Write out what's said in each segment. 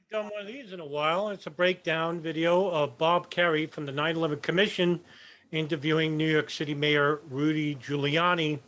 Done one of these in a while. It's a breakdown video of Bob Kerrey from the 9/11 Commission interviewing New York City Mayor Rudy Giuliani.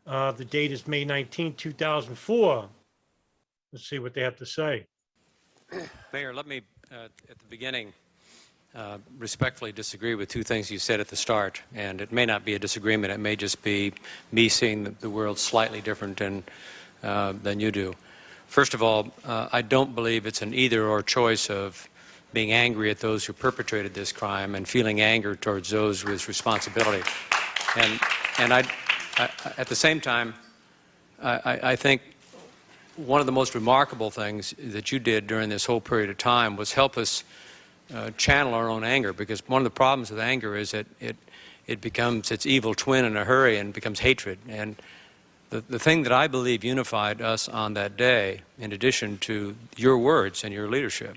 The date is May 19, 2004. Let's see what they have to say. Mayor, let me, at the beginning, respectfully disagree with two things you said at the start. And it may not be a disagreement. It may just be me seeing the world slightly different than you do. First of all, I don't believe it's an either-or choice of being angry at those who perpetrated this crime and feeling anger towards those with responsibility. And at the same time, I think one of the most remarkable things that you did during this whole period of time was help us channel our own anger, because one of the problems with anger is that it becomes its evil twin in a hurry and becomes hatred. And the thing that I believe unified us on that day, in addition to your words and your leadership,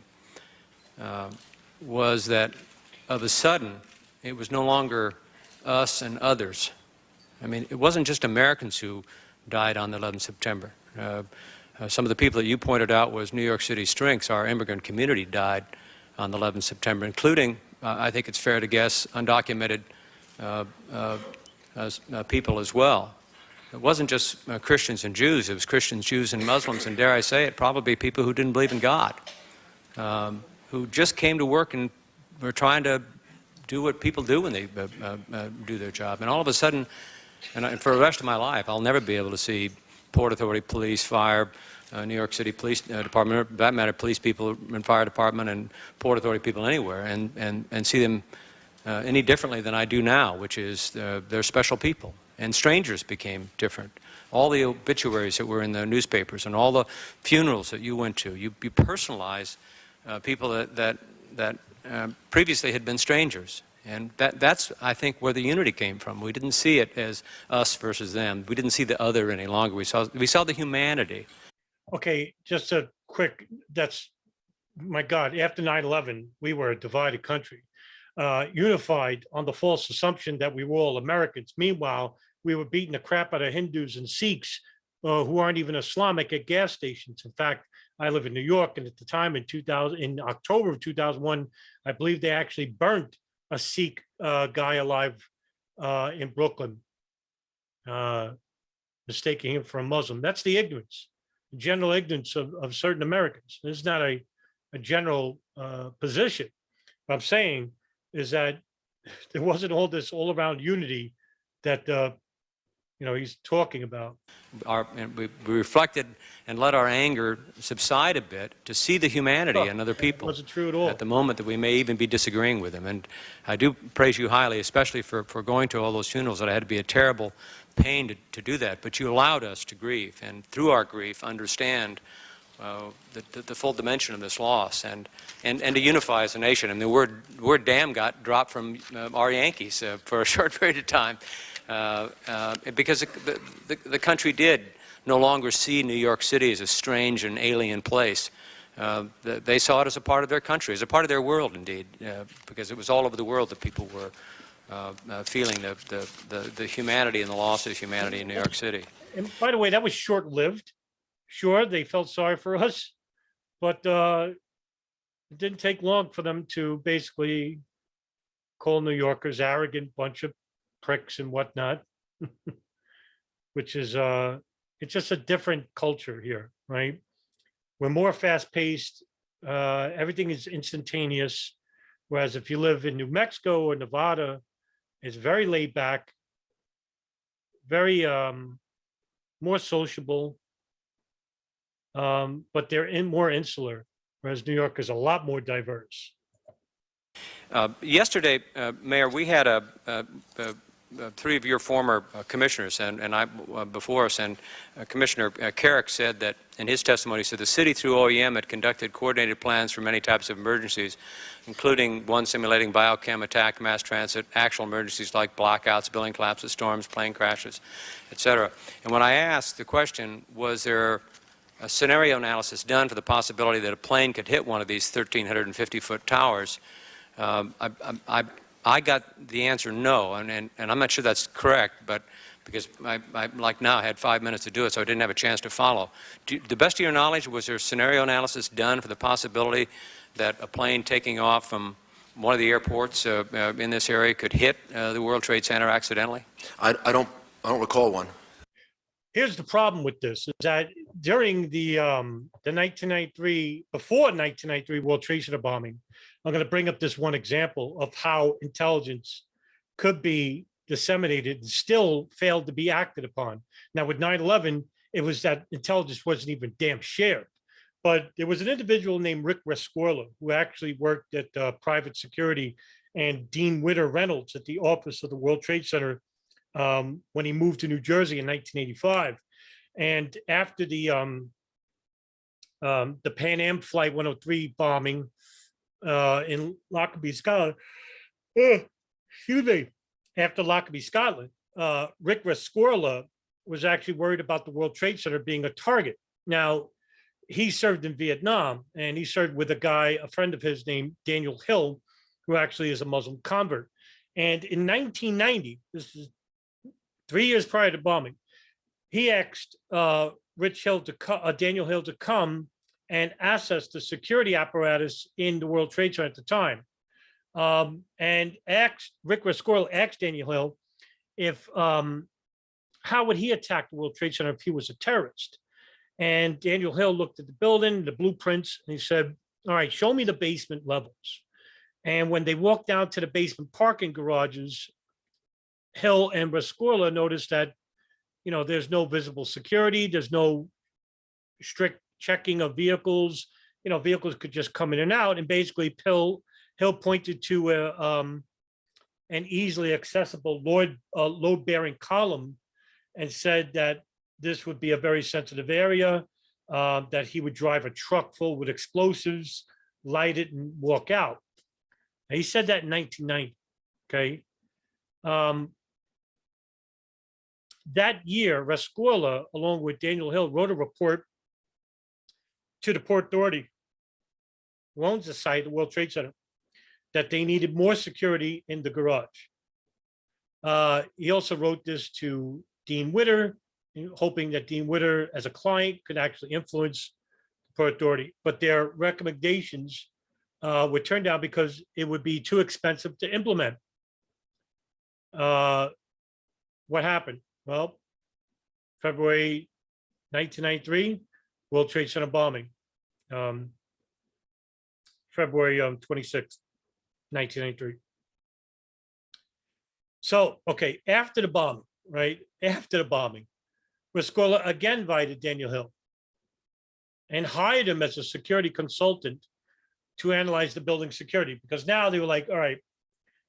was that of a sudden it was no longer us and others. I mean, it wasn't just Americans who died on the 11th September. Some of the people that you pointed out was New York City strengths. Our immigrant community died on the 11th September, including, I think it's fair to guess, undocumented people as well. It wasn't just Christians and Jews. It was Christians, Jews, and Muslims, and dare I say it, probably people who didn't believe in God, who just came to work and were trying to do what people do when they do their job. And all of a sudden, and for the rest of my life, I'll never be able to see Port Authority, police, fire, New York City Police Department, or for that matter, police people and fire department and Port Authority people anywhere, and see them any differently than I do now, which is they're special people. And strangers became different. All the obituaries that were in the newspapers and all the funerals that you went to, you personalized people that previously had been strangers. And that's, I think, where the unity came from. We didn't see it as us versus them. We didn't see the other any longer. We saw the humanity. Okay, just a quick, my God, after 9/11, we were a divided country, unified on the false assumption that we were all Americans. Meanwhile, we were beating the crap out of Hindus and Sikhs who aren't even Islamic at gas stations. In fact, I live in New York, and at the time in October of 2001, I believe they actually burnt a Sikh guy alive in Brooklyn, mistaking him for a Muslim. That's the ignorance, the general ignorance of certain Americans. This is not a general position. What I'm saying is that there wasn't all this all-around unity that he's talking about. We reflected and let our anger subside a bit to see the humanity in other people. It wasn't true at all. At the moment that we may even be disagreeing with them. And I do praise you highly, especially for going to all those funerals. That had to be a terrible pain to do that. But you allowed us to grieve, and through our grief, understand the full dimension of this loss, and to unify as a nation. And the word damn got dropped from our Yankees for a short period of time. Because the country did no longer see New York City as a strange and alien place. They saw it as a part of their country, as a part of their world, indeed, because it was all over the world that people were feeling the humanity and the loss of humanity in New York City. And by the way, that was short-lived. Sure, they felt sorry for us, but it didn't take long for them to basically call New Yorkers arrogant bunch of pricks and whatnot, which is it's just a different culture here, right? We're more fast-paced. Everything is instantaneous. Whereas if you live in New Mexico or Nevada, it's very laid back, very more sociable, but they're more insular, whereas New York is a lot more diverse. Yesterday, Mayor, we had three of your former commissioners and I before us, and Commissioner Kerrey said that in his testimony, he said the city through OEM had conducted coordinated plans for many types of emergencies, including one simulating biochem attack, mass transit, actual emergencies like blackouts, building collapses, storms, plane crashes, etc. And when I asked the question, was there a scenario analysis done for the possibility that a plane could hit one of these 1,350-foot towers, I got the answer no, and I'm not sure that's correct, but because I like now, had 5 minutes to do it, so I didn't have a chance to follow. The best of your knowledge, was there scenario analysis done for the possibility that a plane taking off from one of the airports in this area could hit the World Trade Center accidentally? I don't recall one. Here's the problem with this: is that during the 1993, before 1993 World Trade Center bombing, I'm going to bring up this one example of how intelligence could be disseminated and still failed to be acted upon. Now, with 9/11, it was that intelligence wasn't even damn shared. But there was an individual named Rick Rescorla who actually worked at private security and Dean Witter Reynolds at the office of the World Trade Center when he moved to New Jersey in 1985. And after the Pan Am Flight 103 bombing in Lockerbie, Scotland, excuse me, after Lockerbie, Scotland, Rick Rescorla was actually worried about the World Trade Center being a target. Now, he served in Vietnam, and he served with a friend of his named Daniel Hill, who actually is a Muslim convert. And in 1990, this is 3 years prior to bombing, he asked Daniel Hill to come and assess the security apparatus in the World Trade Center at the time. And Rick Rescorla asked Daniel Hill if how would he attack the World Trade Center if he was a terrorist? And Daniel Hill looked at the building, the blueprints, and he said, all right, show me the basement levels. And when they walked down to the basement parking garages, Hill and Rescorla noticed that, there's no visible security. There's no strict checking of vehicles. Vehicles could just come in and out. And basically, Hill pointed to an easily accessible load-bearing column and said that this would be a very sensitive area, that he would drive a truck full with explosives, light it, and walk out. Now, he said that in 1990, okay? That year, Rescorla, along with Daniel Hill, wrote a report to the Port Authority, who owns the site, the World Trade Center, that they needed more security in the garage. He also wrote this to Dean Witter, hoping that Dean Witter, as a client, could actually influence the Port Authority. But their recommendations were turned down because it would be too expensive to implement. What happened? Well, February 1993, World Trade Center bombing. February 26th, 1993. So, okay, after the bombing, right? After the bombing, Rescorla again invited Daniel Hill and hired him as a security consultant to analyze the building security, because now they were like, all right,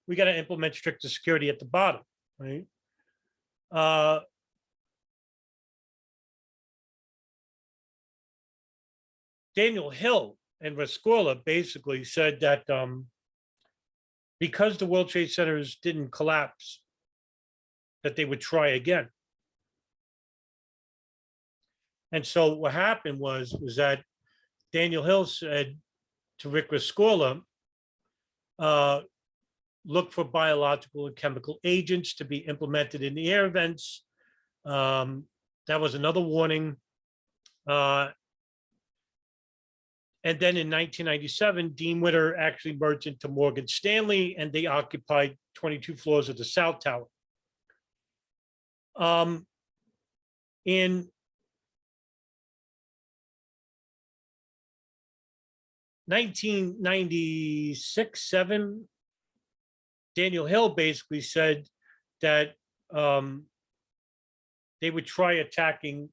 we got to implement stricter security at the bottom, right? Daniel Hill and Rescorla basically said that because the World Trade Centers didn't collapse, that they would try again. And so what happened was that Daniel Hill said to Rick Rescorla, look for biological and chemical agents to be implemented in the air vents. That was another warning. And then in 1997, Dean Witter actually merged into Morgan Stanley, and they occupied 22 floors of the South Tower. In 1996-7, Daniel Hill basically said that they would try attacking,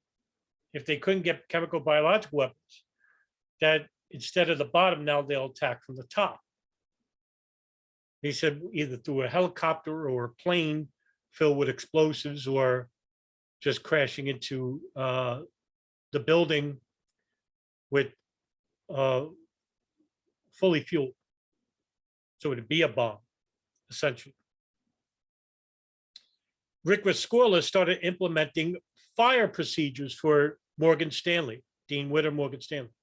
if they couldn't get chemical biological weapons, that instead of the bottom, now they'll attack from the top. He said either through a helicopter or a plane filled with explosives, or just crashing into the building with fully fueled. So it'd be a bomb, essentially. Rick Rescorla started implementing fire procedures for Morgan Stanley, Dean Witter, Morgan Stanley.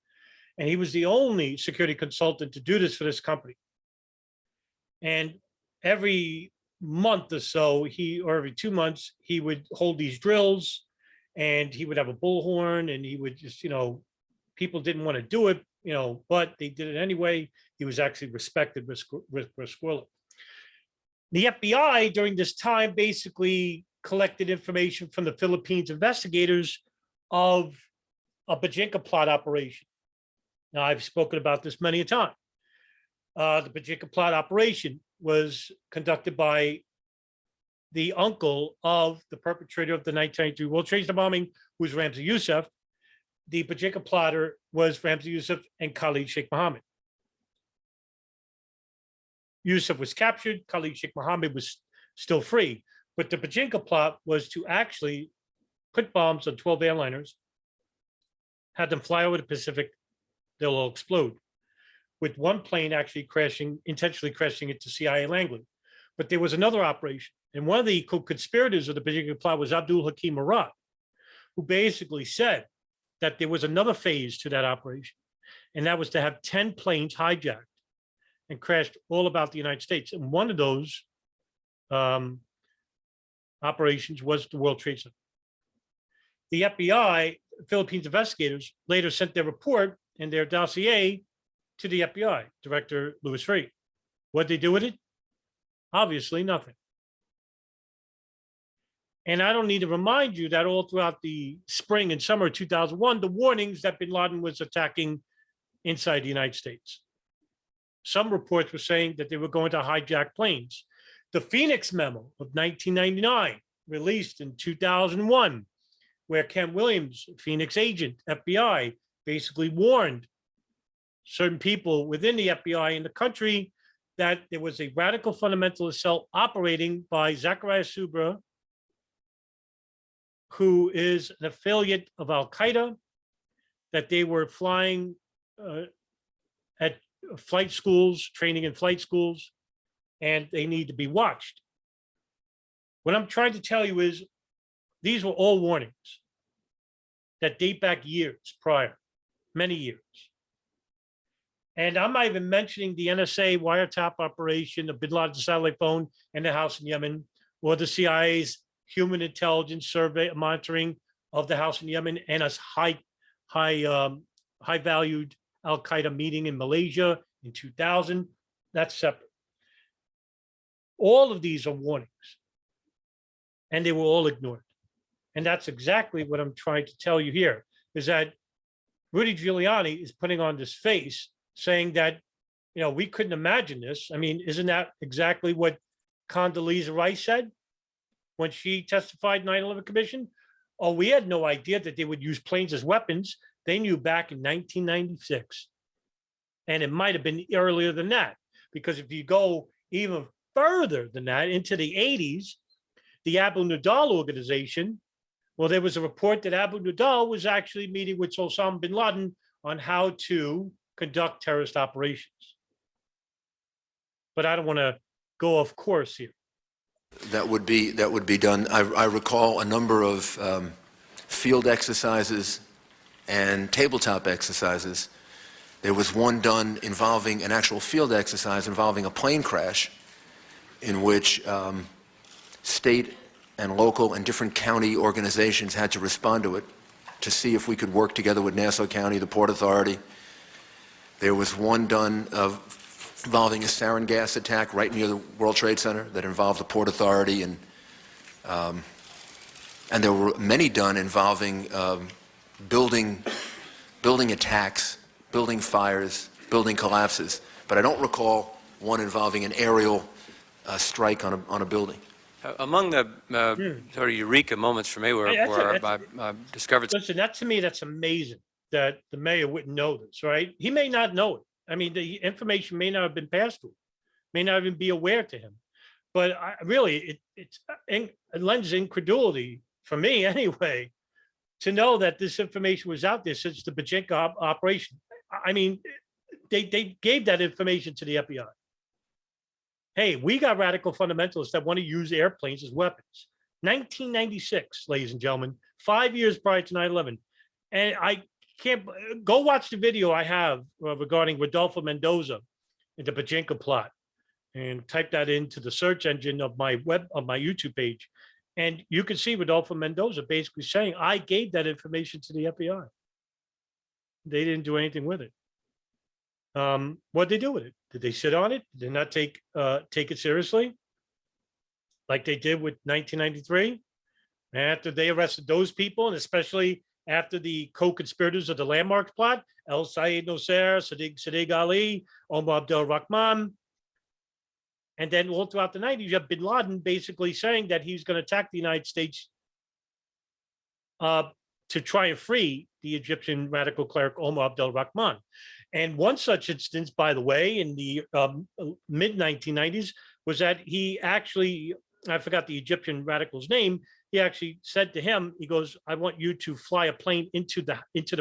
And he was the only security consultant to do this for this company. And every month or so, or every 2 months, he would hold these drills, and he would have a bullhorn, and he would just, people didn't want to do it, but they did it anyway. He was actually respected with Squirrel. The FBI during this time basically collected information from the Philippines investigators of a Pachinko plot operation. Now, I've spoken about this many a time. The Pachinko plot operation was conducted by the uncle of the perpetrator of the 1992 World Trade Center bombing, who was Ramzi Youssef. The Pachinko plotter was Ramzi Youssef and Khalid Sheikh Mohammed. Youssef was captured. Khalid Sheikh Mohammed was still free. But the Pachinko plot was to actually put bombs on 12 airliners, have them fly over the Pacific, they'll all explode, with one plane actually intentionally crashing into CIA Langley. But there was another operation, and one of the co-conspirators of the Pachinko plot was Abdul Hakim Murad, who basically said that there was another phase to that operation, and that was to have 10 planes hijacked and crashed all about the United States. And one of those operations was the World Trade Center. The FBI, Philippines investigators, later sent their report and their dossier to the FBI Director Louis Freeh. What'd they do with it? Obviously nothing. And I don't need to remind you that all throughout the spring and summer of 2001, the warnings that bin Laden was attacking inside the United States. Some reports were saying that they were going to hijack planes. The Phoenix Memo of 1999, released in 2001, where Ken Williams, Phoenix agent, FBI, basically warned certain people within the FBI in the country that there was a radical fundamentalist cell operating by Zachariah Subra, who is an affiliate of Al-Qaeda, that they were flying at flight schools, training in flight schools, and they need to be watched. What I'm trying to tell you is these were all warnings that date back years prior, many years. And I'm not even mentioning the NSA wiretap operation, the bin Laden satellite phone and the house in Yemen, or the CIA's human intelligence survey monitoring of the house in Yemen, and a high valued Al-Qaeda meeting in Malaysia in 2000. That's separate. All of these are warnings, and they were all ignored. And that's exactly what I'm trying to tell you here, is that Rudy Giuliani is putting on this face saying that, we couldn't imagine this. I mean, isn't that exactly what Condoleezza Rice said when she testified 9/11 Commission? Oh, we had no idea that they would use planes as weapons. They knew back in 1996. And it might have been earlier than that, because if you go even further than that, into the 80s, the Abu Nidal organization, well, there was a report that Abu Nidal was actually meeting with Osama bin Laden on how to conduct terrorist operations. But I don't want to go off course here. That would be done. I recall a number of field exercises and tabletop exercises. There was one done involving an actual field exercise involving a plane crash, in which state and local and different county organizations had to respond to it to see if we could work together with Nassau County, the Port Authority. There was one done involving a sarin gas attack right near the World Trade Center that involved the Port Authority, and there were many done involving building attacks, building fires, building collapses. But I don't recall one involving an aerial strike on a building. Among the sort of eureka moments for me where I discovered... Listen, to me, that's amazing that the mayor wouldn't know this, right? He may not know it. I mean, the information may not have been passed to him, may not even be aware to him. But it lends incredulity, for me anyway, to know that this information was out there since the Pachinko operation. I mean, they gave that information to the FBI. Hey, we got radical fundamentalists that want to use airplanes as weapons. 1996, ladies and gentlemen, 5 years prior to 9/11. And I can't go watch the video I have regarding Rodolfo Mendoza and the Pachinko plot. and type that into the search engine of my YouTube page. And you can see Rodolfo Mendoza basically saying, I gave that information to the FBI. They didn't do anything with it. What did they do with it? Did they sit on it? Did they not take it seriously? Like they did with 1993? After they arrested those people, and especially after the co-conspirators of the Landmark plot, El Sayed Noser, Sadiq Ali, Omar Abdel Rahman, and then all throughout the 90s, you have bin Laden basically saying that he's going to attack the United States to try and free the Egyptian radical cleric Omar Abdel Rahman. And one such instance, by the way, in the mid-1990s, was that he actually, I forgot the Egyptian radical's name, he actually said to him, he goes, I want you to fly a plane into the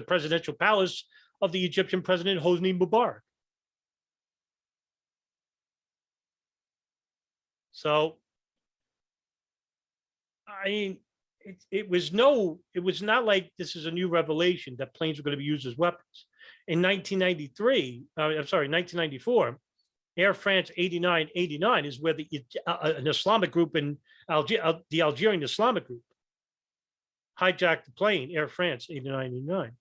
presidential palace of the Egyptian president, Hosni Mubarak. So, I mean, it was not like this is a new revelation that planes were going to be used as weapons. In 1994, Air France 89 is where an Islamic group in the Algerian Islamic group, hijacked the plane, Air France 89,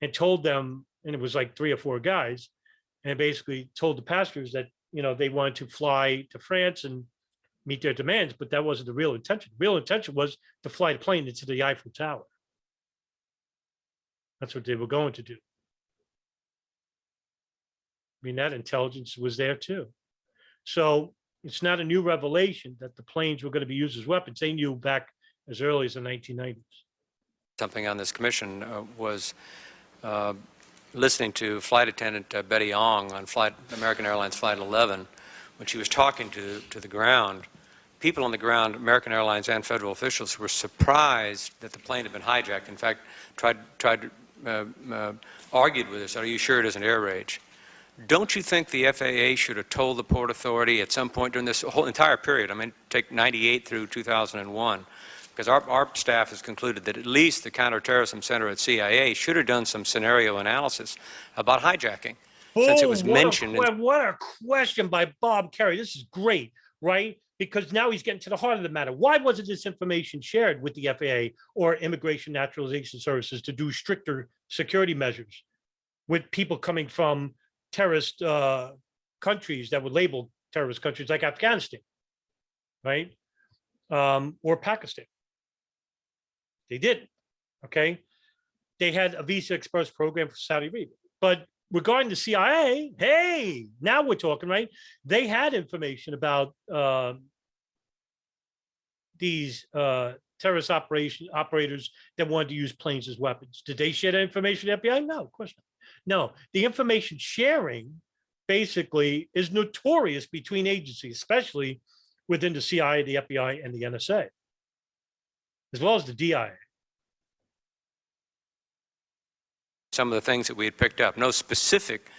and told them, and it was like 3 or 4 guys, and basically told the passengers that, they wanted to fly to France and meet their demands, but that wasn't the real intention. The real intention was to fly the plane into the Eiffel Tower. That's what they were going to do. I mean, that intelligence was there too. So it's not a new revelation that the planes were going to be used as weapons. They knew back as early as the 1990s. Something on this commission was listening to flight attendant Betty Ong on American Airlines Flight 11, when she was talking to the ground. People on the ground, American Airlines and federal officials, were surprised that the plane had been hijacked. In fact, argued with us, are you sure it isn't air rage? Don't you think the FAA should have told the Port Authority at some point during this whole entire period, I mean, take 98 through 2001, because our staff has concluded that at least the Counterterrorism Center at CIA should have done some scenario analysis about hijacking. Since it was mentioned. What a question by Bob Kerrey. This is great, right? Because now he's getting to the heart of the matter. Why wasn't this information shared with the FAA or Immigration Naturalization Services to do stricter security measures with people coming from terrorist countries that were labeled terrorist countries like Afghanistan, right? Or Pakistan? They didn't, okay? They had a Visa Express program for Saudi Arabia. But regarding the CIA, hey, now we're talking, right? They had information about these terrorist operators that wanted to use planes as weapons. Did they share that information with the FBI? No, of course not. No, the information sharing basically is notorious between agencies, especially within the CIA, the FBI, and the NSA, as well as the DIA. Some of the things that we had picked up. No specific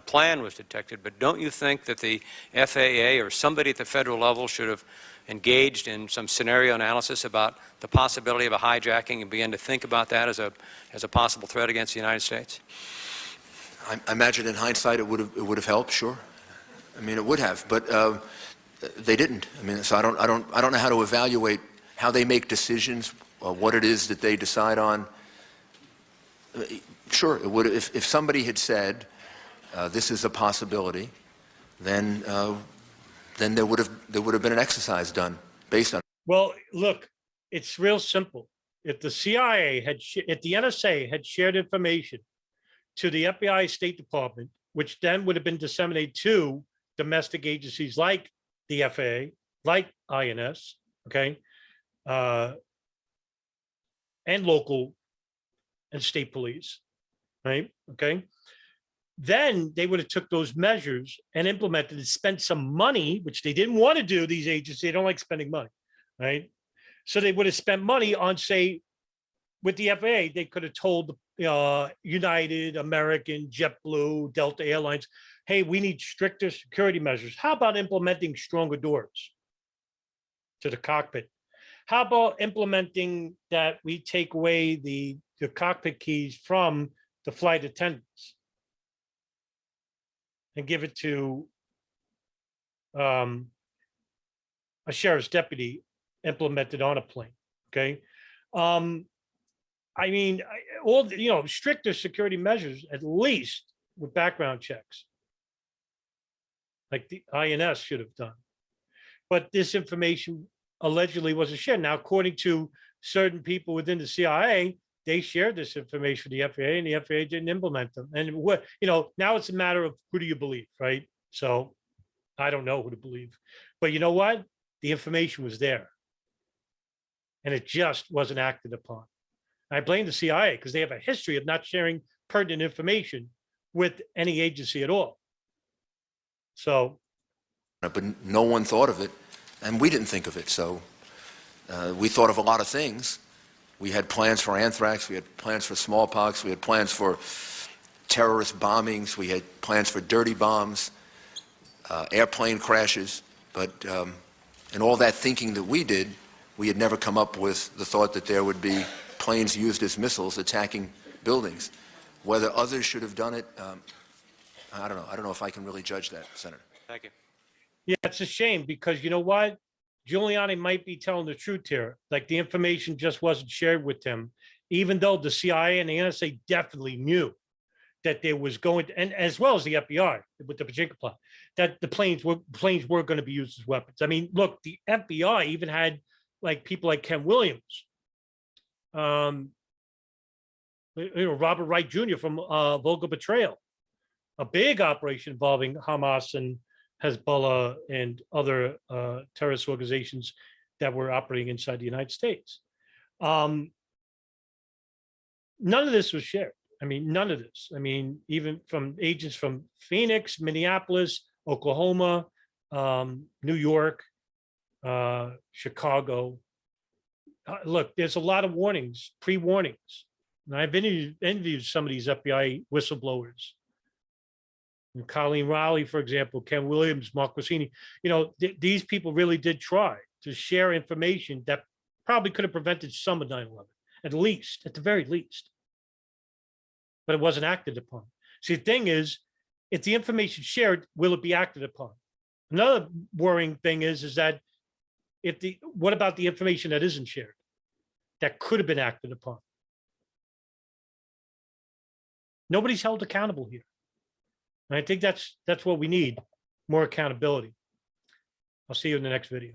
plan was detected, but don't you think that the FAA or somebody at the federal level should have engaged in some scenario analysis about the possibility of a hijacking and begin to think about that as a possible threat against the United States? I imagine in hindsight it would have helped, sure. I mean, it would have, but they didn't. I mean, so I don't know how to evaluate how they make decisions, what it is that they decide on. Sure, it would. If somebody had said this is a possibility, then there would have been an exercise done based on. Well, look, it's real simple. If the CIA if the NSA had shared information to the FBI State Department, which then would have been disseminated to domestic agencies like the FAA, like INS, okay, and local and state police, right? Okay. Then they would have took those measures and implemented and spent some money, which they didn't want to do, these agencies. They don't like spending money, right? So they would have spent money on, say, with the FAA, they could have told United, American, JetBlue, Delta Airlines, hey, we need stricter security measures. How about implementing stronger doors to the cockpit? How about implementing that we take away the cockpit keys from the flight attendants and give it to a sheriff's deputy implemented on a plane. Okay. I mean, all stricter security measures, at least with background checks, like the INS should have done. But this information allegedly wasn't shared. Now, according to certain people within the CIA, they shared this information with the FAA, and the FAA didn't implement them. And what now it's a matter of who do you believe, right? So I don't know who to believe, but you know what? The information was there, and it just wasn't acted upon. I blame the CIA because they have a history of not sharing pertinent information with any agency at all. So, but no one thought of it, and we didn't think of it. So we thought of a lot of things. We had plans for anthrax. We had plans for smallpox. We had plans for terrorist bombings. We had plans for dirty bombs, airplane crashes. But in all that thinking that we did, we had never come up with the thought that there would be planes used as missiles attacking buildings. Whether others should have done it, I don't know. I don't know if I can really judge that, Senator. Thank you. yeah, it's a shame because you know what? Giuliani might be telling the truth here. Like the information just wasn't shared with him, even though the CIA and the NSA definitely knew that there was going to, and as well as the FBI with the Pachinko plot, that the planes were going to be used as weapons. I mean, look, the FBI even had like people like Ken Williams, Robert Wright Jr. from Volga Betrayal, a big operation involving Hamas and Hezbollah and other terrorist organizations that were operating inside the United States. None of this was shared. I mean, none of this. I mean, even from agents from Phoenix, Minneapolis, Oklahoma, New York, Chicago. Look, there's a lot of warnings, pre-warnings. And I've interviewed some of these FBI whistleblowers. And Colleen Rowley, for example, Ken Williams, Mark Rossini. These people really did try to share information that probably could have prevented some of 9/11, at the very least. But it wasn't acted upon. See, the thing is, if the information shared, will it be acted upon? Another worrying thing is that what about the information that isn't shared, that could have been acted upon? Nobody's held accountable here. And I think that's what we need, more accountability. I'll see you in the next video.